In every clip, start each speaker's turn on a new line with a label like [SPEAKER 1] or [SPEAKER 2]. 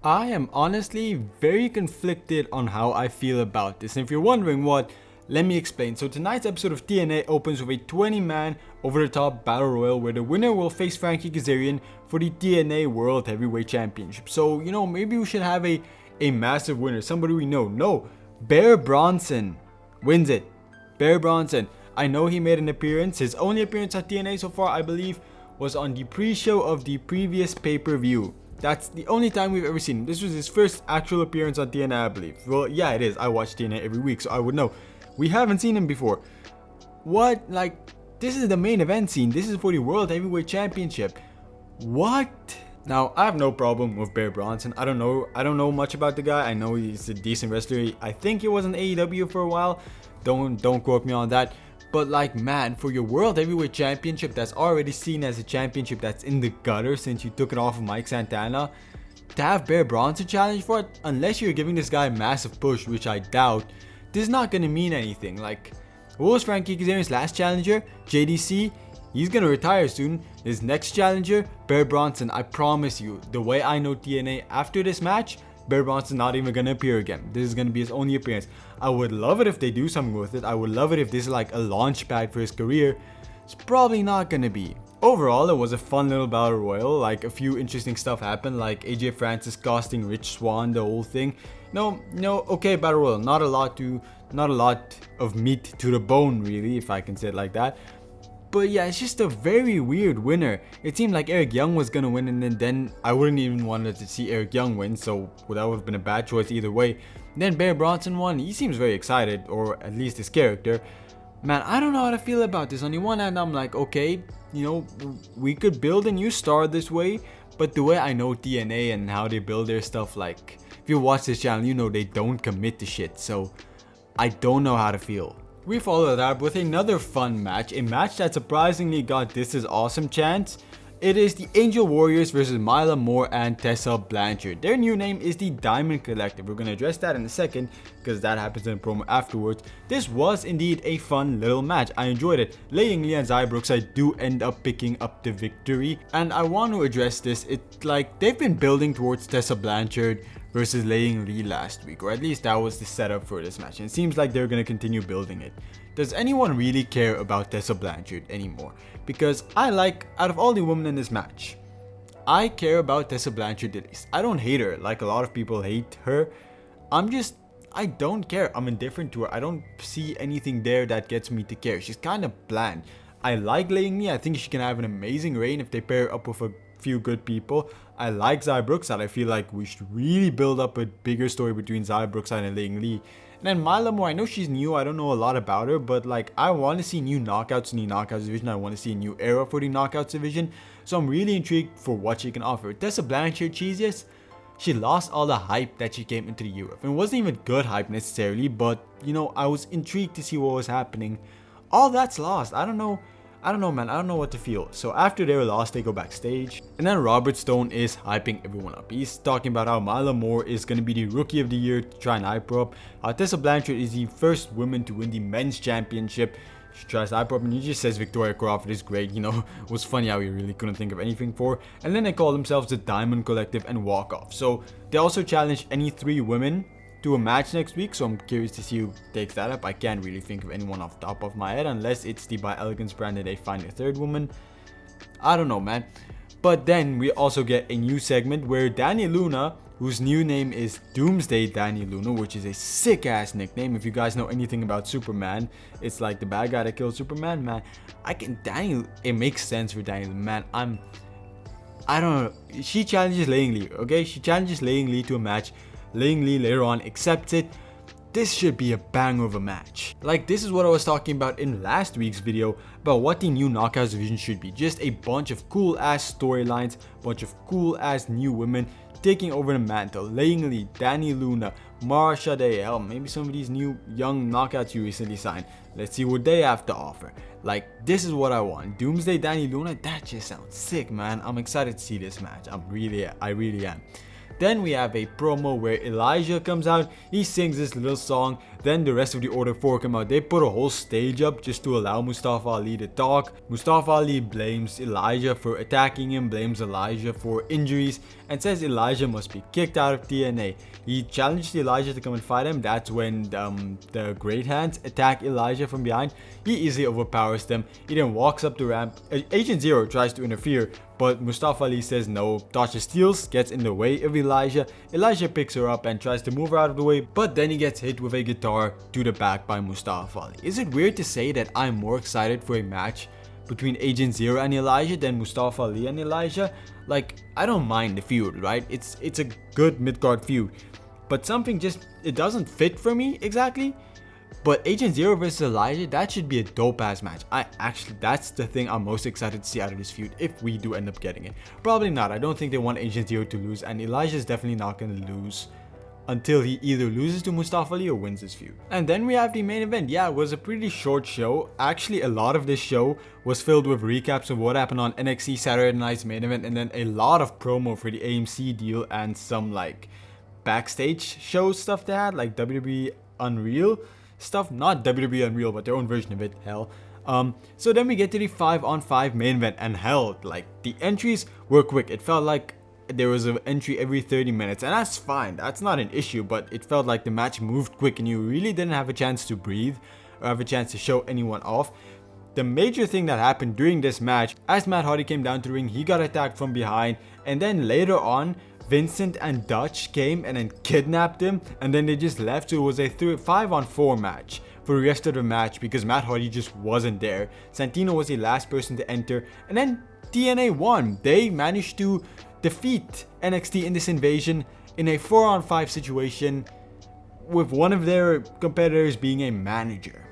[SPEAKER 1] I am honestly very conflicted on how I feel about this, and if you're wondering what, let me explain. So tonight's episode of TNA opens with a 20-man over-the-top battle royal where the winner will face Frankie Kazarian for the TNA World Heavyweight Championship. So, maybe we should have a massive winner, somebody we know. No, Bear Bronson wins it. Bear Bronson. I know he made an appearance. His only appearance at TNA so far, I believe, was on the pre-show of the previous pay-per-view. That's the only time we've ever seen him. This was his first actual appearance on TNA, I believe. Well, yeah, it is. I watch TNA every week, so I would know. We haven't seen him before. What? This is the main event scene. This is for the World Heavyweight Championship. What? Now, I have no problem with Bear Bronson. I don't know much about the guy. I know he's a decent wrestler. I think he was in AEW for a while. Don't quote me on that. But man, for your World Heavyweight Championship that's already seen as a championship that's in the gutter since you took it off of Mike Santana, to have Bear Bronson challenge for it, unless you're giving this guy a massive push, which I doubt, this is not going to mean anything. What was Frankie Kazarian's last challenger? JDC? He's going to retire soon. His next challenger? Bear Bronson. I promise you, the way I know TNA, after this match, Bear Bronson's not even going to appear again. This is going to be his only appearance. I would love it if they do something with it. I would love it if this is like a launch pad for his career. It's probably not going to be. Overall, it was a fun little battle royal. A few interesting stuff happened, like AJ Francis costing Rich Swann, the whole thing. No, okay, battle royal. Not a lot of meat to the bone, really, if I can say it like that. But yeah, it's just a very weird winner. It seemed like Eric Young was gonna win, and then I wouldn't even wanted to see Eric Young win, so that would have been a bad choice either way. Then Bear Bronson won. He seems very excited, or at least his character. Man, I don't know how to feel about this. On the one hand, I'm like, okay, we could build a new star this way, but the way I know TNA and how they build their stuff, if you watch this channel, they don't commit to shit, so I don't know how to feel. We followed that up with another fun match, a match that surprisingly got This Is Awesome chants. It is the Angel Warriors versus Myla Moore and Tessa Blanchard. Their new name is the Diamond Collective. We're going to address that in a second because that happens in a promo afterwards. This was indeed a fun little match. I enjoyed it. Lei Yingli and Xia Brooks, I do end up picking up the victory. And I want to address this. It's they've been building towards Tessa Blanchard versus Lei Yingli last week, or at least that was the setup for this match, and it seems like they're going to continue building it. Does anyone really care about Tessa Blanchard anymore? Because out of all the women in this match, I care about Tessa Blanchard the least. I don't hate her like a lot of people hate her. I don't care. I'm indifferent to her. I don't see anything there that gets me to care. She's kind of bland. I like Lei Yingli. I think she can have an amazing reign if they pair her up with a few good people. I like Xia Brooks, and I feel like we should really build up a bigger story between Xia Brooks and Lei Yingli. And then Myla Moore, I know she's new, I don't know a lot about her, but I want to see new knockouts in the knockouts division. I want to see a new era for the knockouts division, so I'm really intrigued for what she can offer. Tessa Blanchard, she lost all the hype that she came into the year with. It wasn't even good hype necessarily, but I was intrigued to see what was happening. All that's lost. I don't know, man. I don't know what to feel. So after their loss, they go backstage. And then Robert Stone is hyping everyone up. He's talking about how Myla Moore is going to be the Rookie of the Year to try and hype her up. Tessa Blanchard is the first woman to win the Men's Championship. She tries to hype her up, and he just says Victoria Crawford is great. It was funny how he really couldn't think of anything for her. And then they call themselves the Diamond Collective and walk off. So they also challenge any 3 women to a match next week, so I'm curious to see who takes that up. I can't really think of anyone off the top of my head unless it's the By Elegance brand and they find a 3rd woman. I don't know, man. But then we also get a new segment where Danny Luna, whose new name is Doomsday Danny Luna, which is a sick ass nickname. If you guys know anything about Superman, it's like the bad guy that killed Superman, man. It makes sense for Danny Luna, man. I don't know. She challenges Lei Yingli, okay? She challenges Lei Yingli to a match. Lei Yingli later on accepts it. This should be a banger of a match. This is what I was talking about in last week's video about what the new Knockouts division should be. Just a bunch of cool ass storylines, bunch of cool ass new women taking over the mantle. Lei Yingli, Danny Luna, Mara Shade, hell, maybe some of these new young knockouts you recently signed. Let's see what they have to offer. This is what I want. Doomsday Danny Luna, that just sounds sick, man. I'm excited to see this match. I really am. Then we have a promo where Elijah comes out, he sings this little song, then the rest of the Order 4 come out. They put a whole stage up just to allow Mustafa Ali to talk. Mustafa Ali blames Elijah for attacking him, blames Elijah for injuries, and says Elijah must be kicked out of TNA. He challenged Elijah to come and fight him. That's when the Great Hands attack Elijah from behind. He easily overpowers them. He then walks up the ramp. Agent Zero tries to interfere, but Mustafa Ali says no. Tasha Steelz gets in the way of Elijah. Elijah picks her up and tries to move her out of the way, but then he gets hit with a guitar to the back by Mustafa Ali. Is it weird to say that I'm more excited for a match between Agent Zero and Elijah than Mustafa Ali and Elijah? Like, I don't mind the feud, right? It's a good mid-card feud, but something just, it doesn't fit for me exactly. But Agent Zero versus Elijah, that should be a dope ass match. That's the thing I'm most excited to see out of this feud, if we do end up getting it. Probably not. I don't think they want Agent Zero to lose, and Elijah is definitely not going to lose until he either loses to Mustafa Ali or wins this feud. And then we have the main event. Yeah, it was a pretty short show. Actually, a lot of this show was filled with recaps of what happened on NXT Saturday Night's main event, and then a lot of promo for the AMC deal and some like backstage show stuff they had, like WWE Unreal stuff. Not WWE Unreal, but their own version of it, hell. So then we get to the 5-on-5 main event, and hell, like, the entries were quick. It felt like there was an entry every 30 minutes, and that's fine, that's not an issue, but it felt like the match moved quick and you really didn't have a chance to breathe or have a chance to show anyone off. The major thing that happened during this match, as Matt Hardy came down to the ring, he got attacked from behind, and then later on Vincent and Dutch came and then kidnapped him, and then they just left. So it was a 5-on-4 match for the rest of the match because Matt Hardy just wasn't there. Santino was the last person to enter, and then TNA won. They managed to defeat NXT in this invasion in a 4-on-5 situation with one of their competitors being a manager.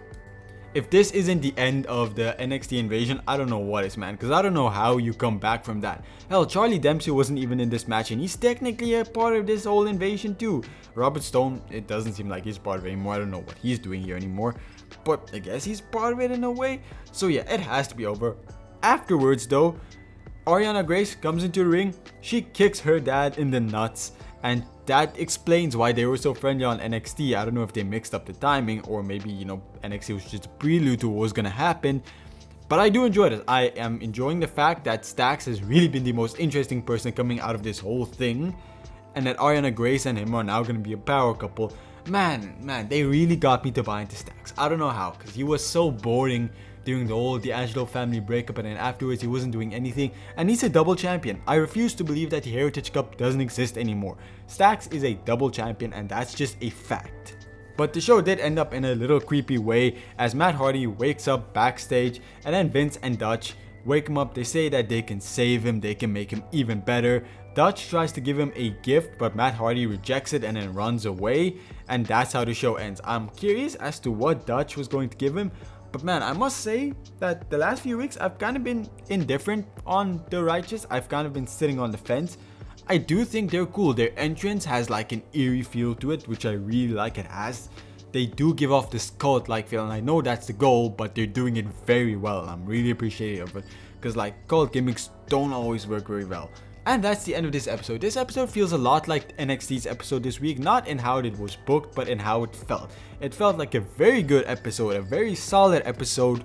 [SPEAKER 1] If this isn't the end of the NXT invasion, I don't know what is, man, because I don't know how you come back from that. Hell, Charlie Dempsey wasn't even in this match, and he's technically a part of this whole invasion too. Robert Stone, it doesn't seem like he's part of it anymore. I don't know what he's doing here anymore, but I guess he's part of it in a way. So yeah, it has to be over. Afterwards though, Arianna Grace comes into the ring. She kicks her dad in the nuts, and that explains why they were so friendly on NXT. I don't know if they mixed up the timing, or maybe, you know, NXT was just a prelude to what was gonna happen. But I do enjoy this. I am enjoying the fact that Stax has really been the most interesting person coming out of this whole thing, and that Arianna Grace and him are now gonna be a power couple. Man, they really got me to buy into Stax. I don't know how, because he was so boring during the whole D'Angelo family breakup, and then afterwards he wasn't doing anything, and he's a double champion. I refuse to believe that the Heritage Cup doesn't exist anymore. Stax is a double champion, and that's just a fact. But the show did end up in a little creepy way as Matt Hardy wakes up backstage, and then Vince and Dutch wake him up. They say that they can save him, they can make him even better. Dutch tries to give him a gift, but Matt Hardy rejects it and then runs away, and that's how the show ends. I'm curious as to what Dutch was going to give him, but man, I must say that the last few weeks I've kind of been indifferent on the Righteous. I've kind of been sitting on the fence. I do think they're cool. Their entrance has like an eerie feel to it, which I really like. It has. They do give off this cult-like feel, and I know that's the goal, but they're doing it very well. I'm really appreciative of it, because like cult gimmicks don't always work very well. And that's the end of this episode. This episode feels a lot like NXT's episode this week, not in how it was booked, but in how it felt. It felt like a very good episode, a very solid episode,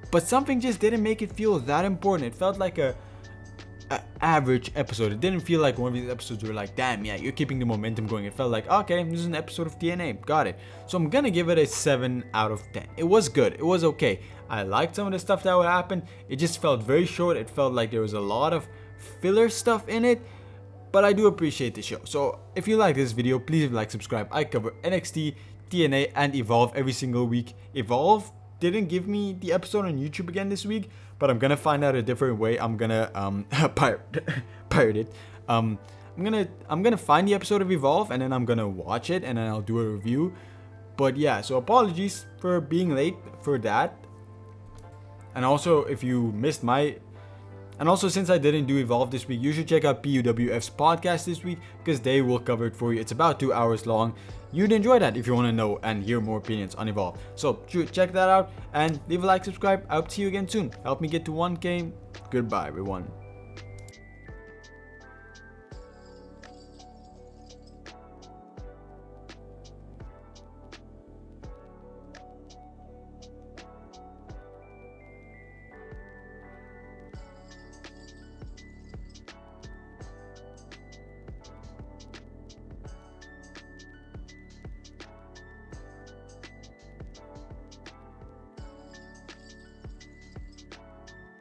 [SPEAKER 1] but something just didn't make it feel that important. It felt like a average episode. It didn't feel like one of these episodes where like, damn, yeah, you're keeping the momentum going. It felt like, okay, this is an episode of TNA, got it. So I'm gonna give it a 7 out of 10. It was good, it was okay. I liked some of the stuff that would happen. It just felt very short. It felt like there was a lot of filler stuff in it, but I do appreciate the show. So if you like this video, please like, subscribe. I cover NXT, TNA, and Evolve every single week. Evolve didn't give me the episode on YouTube again this week, but I'm gonna find out a different way. I'm gonna pirate it. I'm gonna find the episode of Evolve, and then I'm gonna watch it, and then I'll do a review. But yeah, so apologies for being late for that. And also, if you missed my And also, since I didn't do Evolve this week, you should check out PUWF's podcast this week, because they will cover it for you. It's about 2 hours long. You'd enjoy that if you want to know and hear more opinions on Evolve. So check that out and leave a like, subscribe. I hope to see you again soon. Help me get to 1K. Goodbye, everyone.